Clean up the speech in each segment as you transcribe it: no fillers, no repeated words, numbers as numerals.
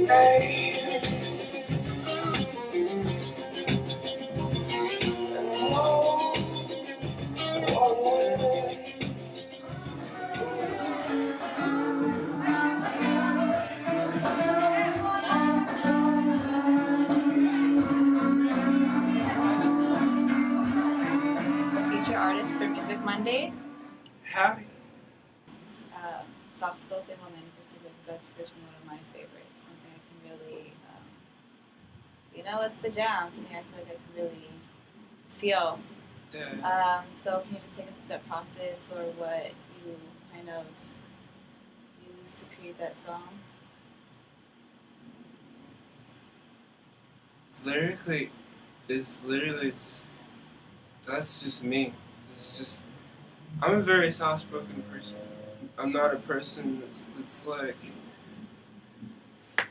Feature artist for Music Mondays. Howdy. Soft-spoken woman in particular, because that's personally one of my favorites. Something I can really, it's the jam. Something I feel like I can really feel. Yeah. So can you just take us through that process, or what you kind of used to create that song? Lyrically, it's literally, that's just me. It's just, I'm a very soft-spoken person. I'm not a person that's like,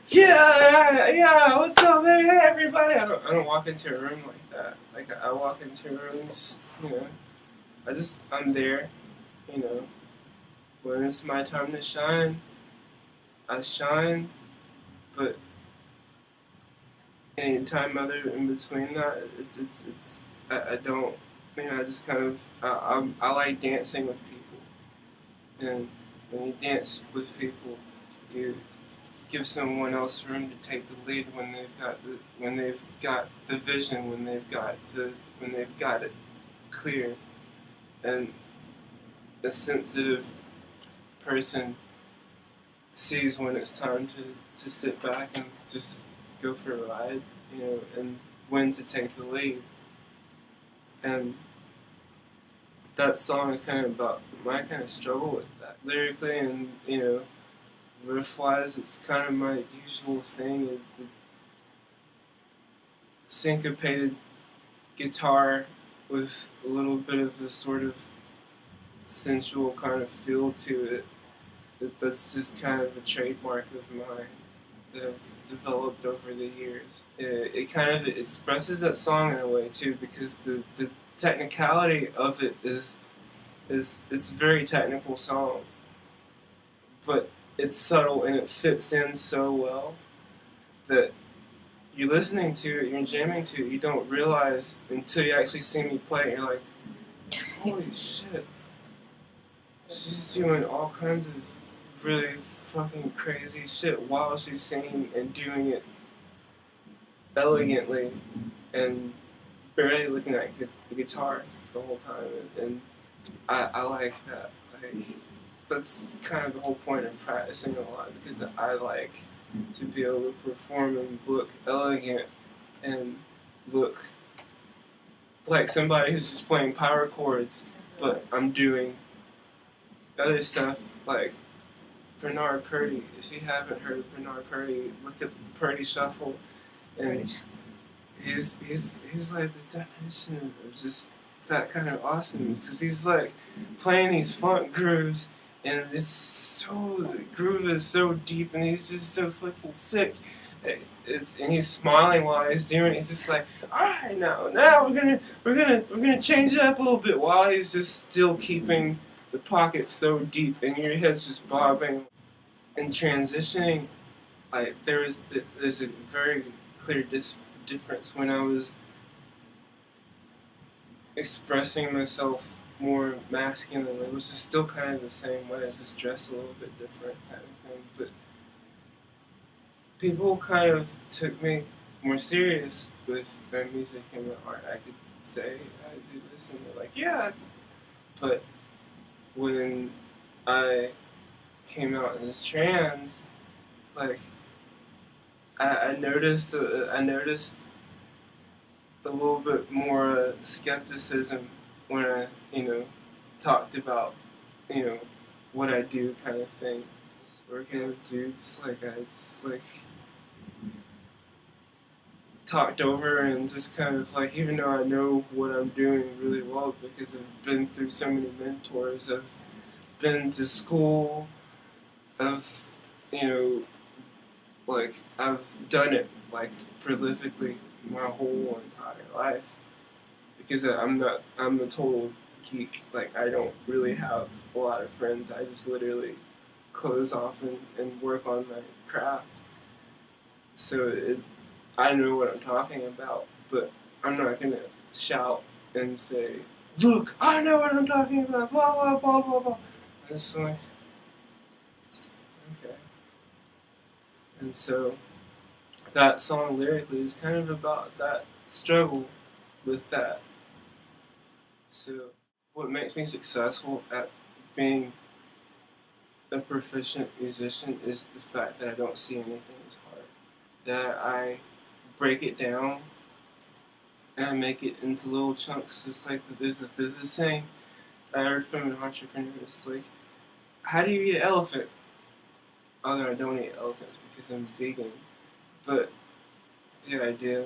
yeah, what's up, hey, everybody. I don't walk into a room like that. Like, I walk into rooms, I'm there, when it's my time to shine, I shine, but any time other in between that, I don't, I just kind of, I like dancing with people. And when you dance with people, you give someone else room to take the lead when they've got the vision, when they've got it clear. And a sensitive person sees when it's time to sit back and just go for a ride, and when to take the lead. And that song is kind of about my kind of struggle with that. Lyrically and, riff-wise, it's kind of my usual thing. The syncopated guitar with a little bit of a sort of sensual kind of feel to it. That's just kind of a trademark of mine that I've developed over the years. It kind of expresses that song in a way too, because the technicality of it is it's a very technical song, but it's subtle and it fits in so well that you're listening to it, you're jamming to it, you don't realize until you actually see me play it, you're like, holy shit, she's doing all kinds of really fucking crazy shit while she's singing and doing it elegantly and barely looking at the guitar the whole time, and I like that. Like, that's kind of the whole point of practicing a lot, because I like to be able to perform and look elegant and look like somebody who's just playing power chords, but I'm doing other stuff like Bernard Purdie. If you haven't heard of Bernard Purdie, look at the Purdie Shuffle, and he's like the definition of just that kind of awesomeness, because he's like playing these funk grooves, and the groove is so deep, and he's just so fucking sick. And he's smiling while he's doing it. He's just like, all right, now we're gonna change it up a little bit, while he's just still keeping the pocket so deep, and your head's just bobbing. And transitioning, like there's a very clear difference when I was expressing myself more masculinely, which is still kind of the same way, it's just dressed a little bit different kind of thing, but people kind of took me more serious with my music and my art. I could say I do this, and they're like, yeah. But when I came out as trans, like I noticed a little bit more skepticism when I, talked about, what I do kind of thing. Just working with dudes, it's talked over and just kind of like, even though I know what I'm doing really well because I've been through so many mentors, I've been to school, I've done it prolifically my whole entire life, because I'm a total geek. I don't really have a lot of friends. I just literally close off and work on my craft. So I know what I'm talking about, but I'm not gonna shout and say, "Look, I know what I'm talking about." Blah blah blah blah blah. And it's like, okay. And so that song lyrically is kind of about that struggle with that. So what makes me successful at being a proficient musician is the fact that I don't see anything as hard. That I break it down and I make it into little chunks. It's like there's this saying I heard from an entrepreneur. It's like, how do you eat an elephant? Although I don't eat elephants because I'm vegan, but the idea,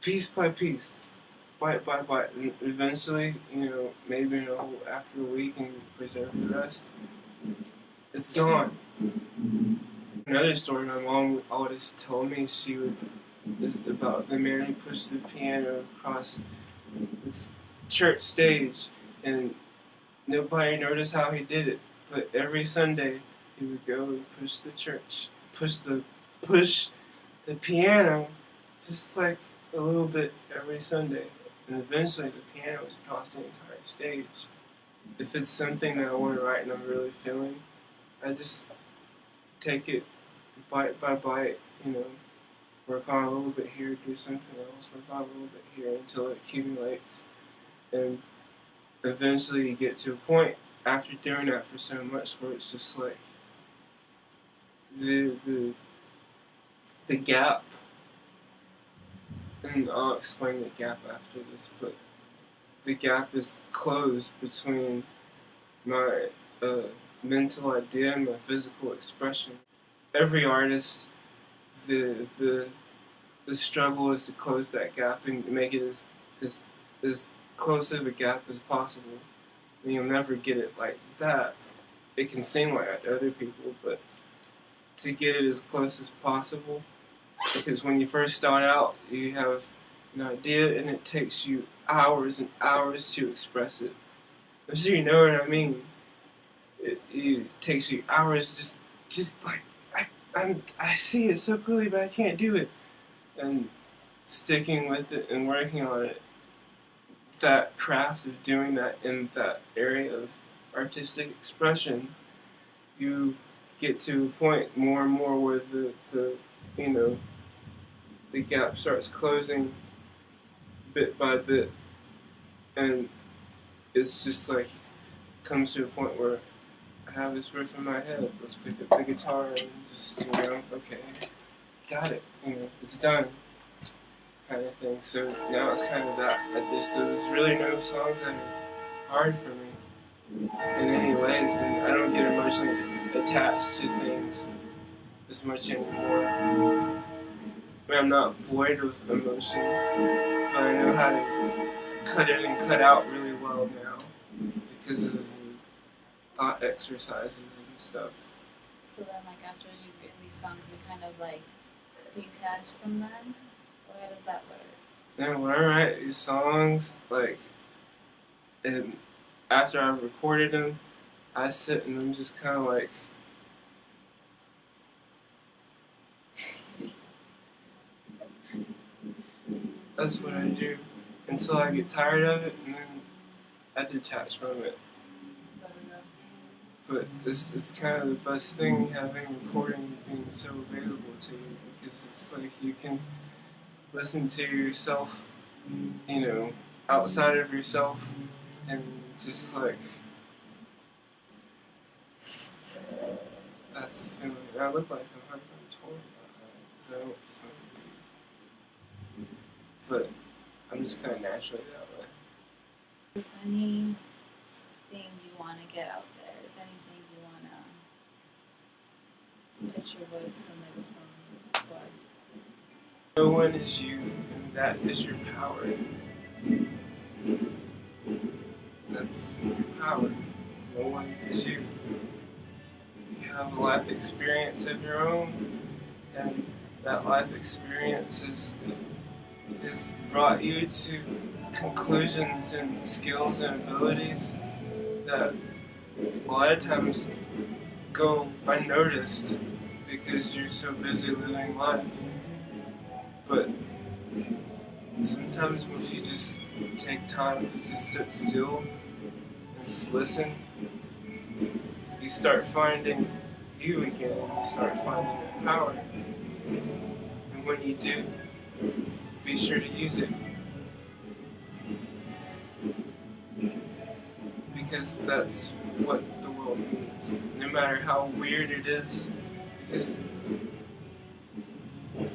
piece by piece, bite by bite, and eventually, maybe after a week and preserve the rest, it's gone. Another story my mom would always tell me, is about the man who pushed the piano across this church stage, and nobody noticed how he did it. But every Sunday, he would go and push the piano, just like a little bit every Sunday, and eventually the piano was across the entire stage. If it's something that I want to write and I'm really feeling, I just take it bite by bite, work on a little bit here, do something else, work on a little bit here until it accumulates. And eventually you get to a point after doing that for so much where it's just like the gap, and I'll explain the gap after this, but the gap is closed between my mental idea and my physical expression. Every artist, the struggle is to close that gap and make it as close of a gap as possible. And you'll never get it like that. It can seem like that to other people, but to get it as close as possible, because when you first start out, you have an idea and it takes you hours and hours to express it. I'm sure you know what I mean. It takes you hours just like, I see it so clearly, but I can't do it. And sticking with it and working on it, that craft of doing that in that area of artistic expression, you get to a point more and more where the gap starts closing bit by bit, and it's just like comes to a point where I have this riff in my head. Let's pick up the guitar and just okay, got it. It's done, kind of thing. So now it's kind of that. There's really no songs that are hard for me in any ways, and I don't get emotionally attached to things as much anymore. I mean, I'm not void of emotion, but I know how to cut in and cut out really well now because of the thought exercises and stuff. So then, like, after you've written these songs, you kind of, like, detach from them? Or how does that work? And when I write these songs, like, and after I've recorded them, I sit and I'm just kind of like, that's what I do until I get tired of it, and then I detach from it. But it's kind of the best thing, having recording being so available to you, because it's like you can listen to yourself, outside of yourself, and just like, that's the feeling. I look like I'm having a tour about that, because I don't smoke weed. But I'm just kind of naturally that way. Is there anything you want to get out there? Is there anything you want to put your voice in the microphone for? No one is you, and that is your power. That's your power. No one is you. You have a life experience of your own, and that life experience has brought you to conclusions and skills and abilities that a lot of times go unnoticed because you're so busy living life. But sometimes if you just take time to just sit still and just listen, you start finding you again, you start finding that power. And when you do, be sure to use it. Because that's what the world needs, no matter how weird it is. Because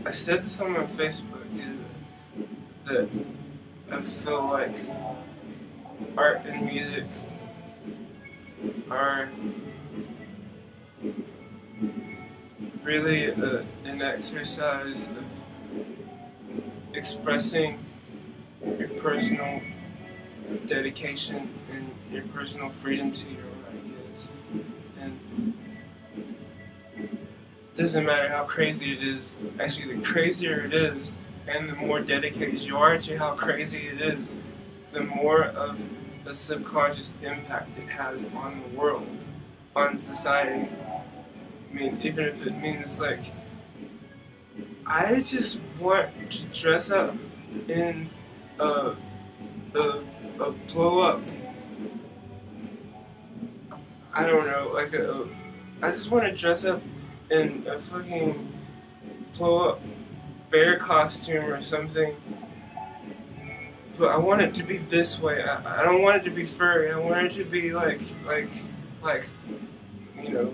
I said this on my Facebook, that I feel like art and music are really an exercise of expressing your personal dedication and your personal freedom to your own ideas. And it doesn't matter how crazy it is. Actually, the crazier it is, and the more dedicated you are to how crazy it is, the more of a subconscious impact it has on the world, on society. I mean, even if it means, like, I just want to dress up in a blow up, I don't know, like I just want to dress up in a fucking blow up bear costume or something, but I want it to be this way. I don't want it to be furry. I want it to be like, you know,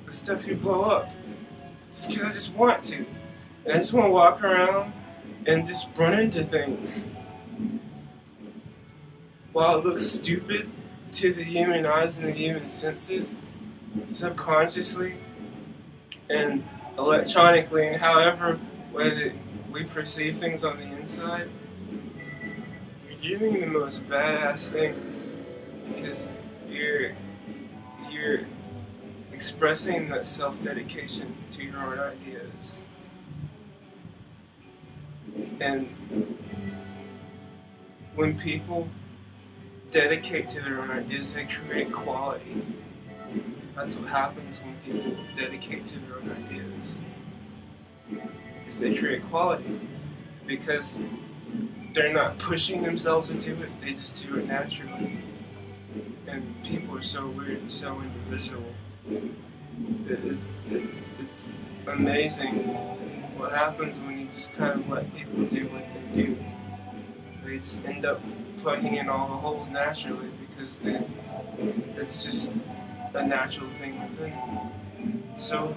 the stuff you blow up. Just because I just want to. And I just want to walk around and just run into things. While it looks stupid to the human eyes and the human senses, subconsciously and electronically and however way that we perceive things on the inside, you're doing the most badass thing, because you're expressing that self-dedication to your own ideas. And when people dedicate to their own ideas, they create quality. That's what happens when people dedicate to their own ideas. Is they create quality, because they're not pushing themselves to do it, they just do it naturally. And people are so weird and so individual. It's amazing what happens when you just kind of let people do what they do. They just end up plugging in all the holes naturally, because it's just a natural thing within them. So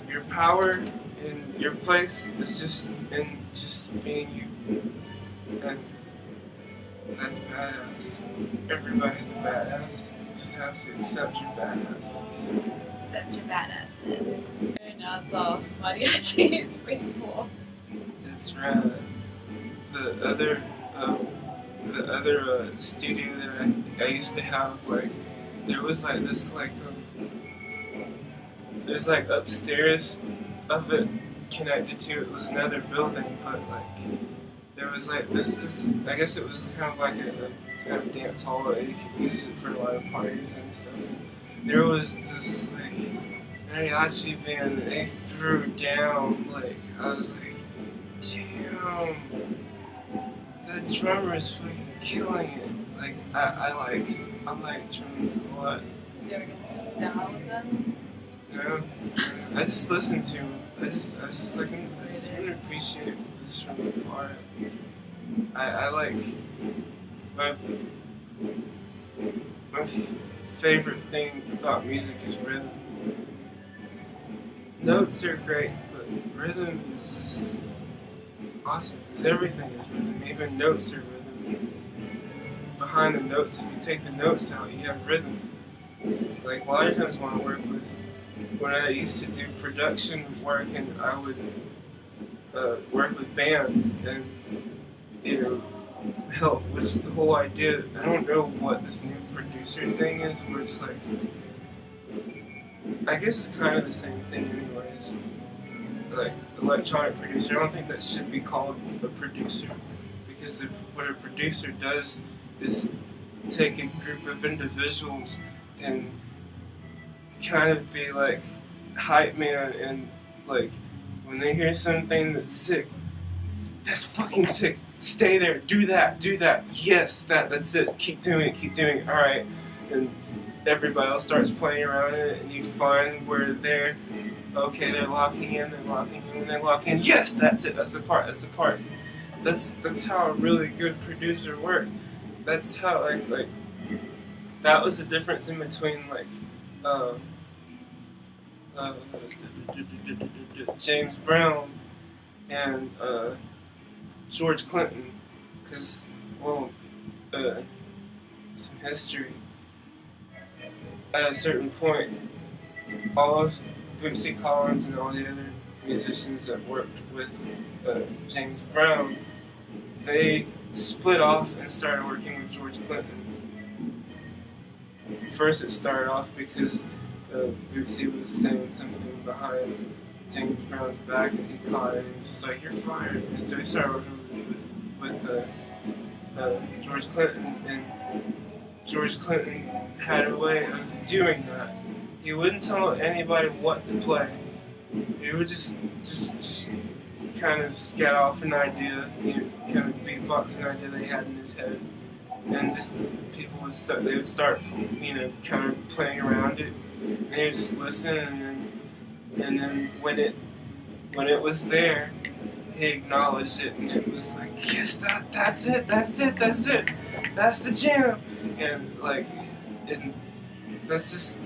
your power in your place is just in just being you. And that's badass. Everybody's a badass. You just have to accept your badasses. Accept your badassness. Right now it's all mariachi. It's pretty cool. It's rad. The other studio that I used to have, like, there was like this, like, there's like upstairs of it connected to it was another building, but like there was like I guess it was kind of like a kind of dance hall that you could use it for a lot of parties and stuff. There was this like mariachi band that they threw down. Like, I was like, damn, that drummer is fucking killing it. Like, I like drums a lot. Did you ever get to sit down with them? No, I just listened to him. I just like, I just want to appreciate this from afar. I like my favorite thing about music is rhythm. Notes are great, but rhythm is just awesome. Because everything is rhythm. Even notes are rhythm. Behind the notes, if you take the notes out, you have rhythm. It's like a lot of times when I used to do production work, and I would work with bands and, you know, help with the whole idea. I don't know what this new producer thing is, where it's like, I guess it's kind of the same thing anyways. Like, electronic producer, I don't think that should be called a producer, because what a producer does is take a group of individuals and kind of be like hype man, and like when they hear something that's sick, that's fucking sick. Stay there. Do that. Yes, that's it. Keep doing it. All right, and everybody else starts playing around it, and you find where they're okay. They're locking in. When they lock in, yes, that's it. That's the part. That's how a really good producer works. That's how like that was the difference in between like James Brown and George Clinton, because some history. At a certain point, all of Bootsy Collins and all the other musicians that worked with James Brown, they split off and started working with George Clinton. First it started off because Bootsy was saying something behind James Brown's back, and he caught it and he was just like, "You're fired." And so he started working with George Clinton, and George Clinton had a way of doing that. He wouldn't tell anybody what to play. He would just kind of get off an idea, kind of beatbox an idea that he had in his head, and just people would start. They would start, kind of playing around it, and he would just listen, and then when it was there, he acknowledged it, and it was like, yes, that's it, that's the jam, and that's just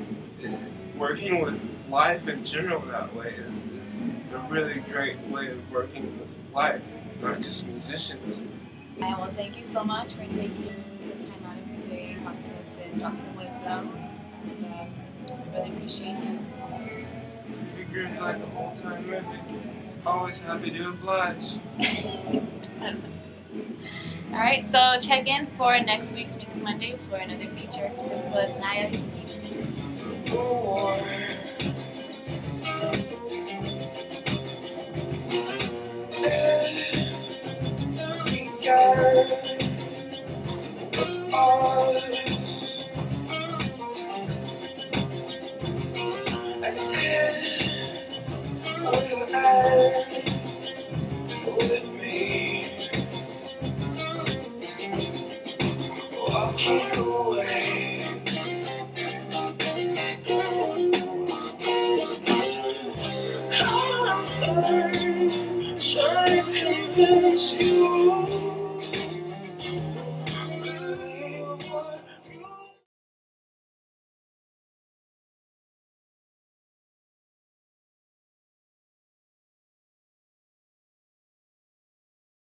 working with life in general that way is a really great way of working with life, not just musicians. And well, thank you so much for taking the time out of your day to talk to us and drop some wisdom, and I really appreciate you. If you groove like a whole time movie, always happy to oblige. Alright, so check in for next week's Music Mondays for another feature. This was Naia Izumi. With me, walking away. I'm trying to convince you.